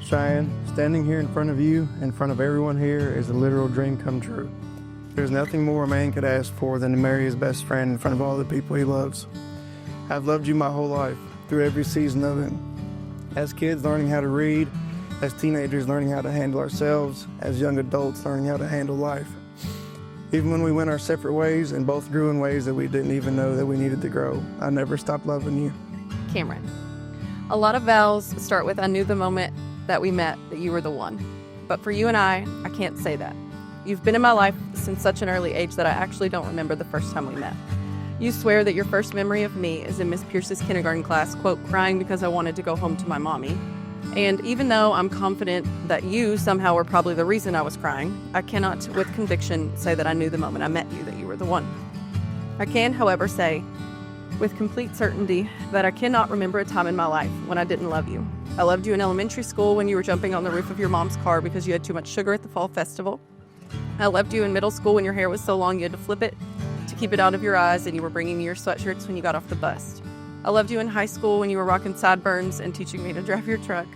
Cheyenne, standing here in front of you, in front of everyone here, is a literal dream come true. There's nothing more a man could ask for than to marry his best friend in front of all the people he loves. I've loved you my whole life, through every season of it. As kids learning how to read, as teenagers learning how to handle ourselves, as young adults learning how to handle life. Even when we went our separate ways and both grew in ways that we didn't even know that we needed to grow, I never stopped loving you. Cameron. A lot of vows start with I knew the moment that we met that you were the one. But for you and I can't say that. You've been in my life since such an early age that I actually don't remember the first time we met. You swear that your first memory of me is in Miss Pierce's kindergarten class, quote, crying because I wanted to go home to my mommy. And even though I'm confident that you somehow were probably the reason I was crying, I cannot with conviction say that I knew the moment I met you that you were the one. I can, however, say with complete certainty that I cannot remember a time in my life when I didn't love you. I loved you in elementary school when you were jumping on the roof of your mom's car because you had too much sugar at the fall festival. I loved you in middle school when your hair was so long you had to flip it to keep it out of your eyes and you were bringing me your sweatshirts when you got off the bus. I loved you in high school when you were rocking sideburns and teaching me to drive your truck.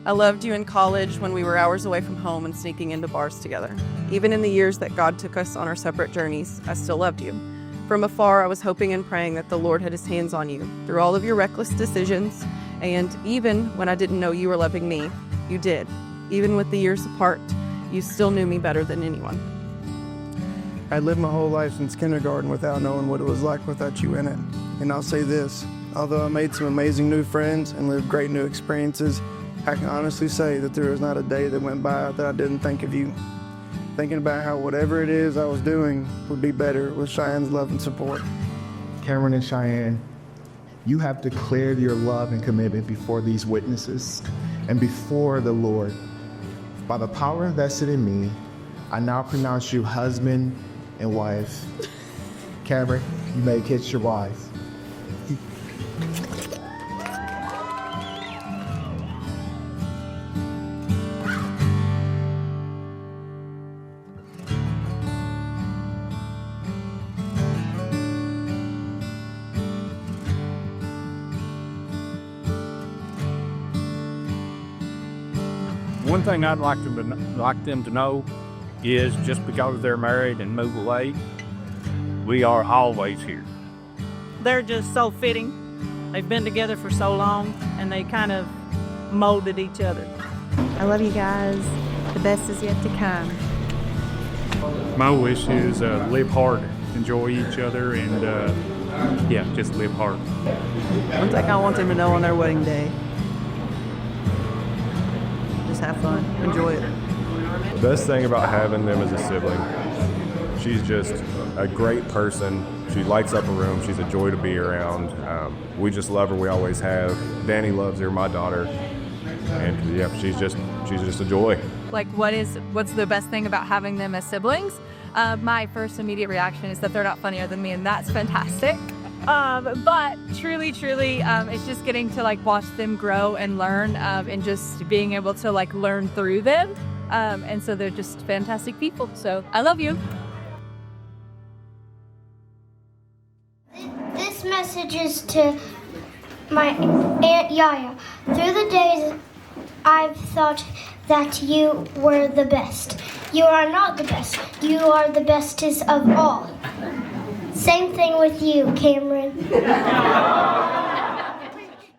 I loved you in college when we were hours away from home and sneaking into bars together. Even in the years that God took us on our separate journeys, I still loved you. From afar, I was hoping and praying that the Lord had his hands on you through all of your reckless decisions, and even when I didn't know you were loving me, you did. Even with the years apart, you still knew me better than anyone. I lived my whole life since kindergarten without knowing what it was like without you in it. And I'll say this, although I made some amazing new friends and lived great new experiences, I can honestly say that there was not a day that went by that I didn't think of you. Thinking about how whatever it is I was doing would be better with Cheyenne's love and support. Cameron and Cheyenne, you have declared your love and commitment before these witnesses and before the Lord. By the power vested in me, I now pronounce you husband and wife. Cameron, you may kiss your wife. One thing I'd like them to know is just because they're married and move away, we are always here. They're just so fitting. They've been together for so long, and they kind of molded each other. I love you guys. The best is yet to come. My wish is live hard, enjoy each other, and just live hard. One thing I want them to know on their wedding day: just have fun, enjoy it. The best thing about having them as a sibling, she's just a great person. She lights up a room. She's a joy to be around. We just love her. We always have. Danny loves her, my daughter, and yeah, she's just a joy. Like, what's the best thing about having them as siblings? My first immediate reaction is that they're not funnier than me, and that's fantastic. But truly, it's just getting to like watch them grow and learn, and just being able to like learn through them. And so they're just fantastic people. So I love you. This message is to my Aunt Yaya. Through the days, I've thought that you were the best. You are not the best. You are the bestest of all. Same thing with you, Cameron.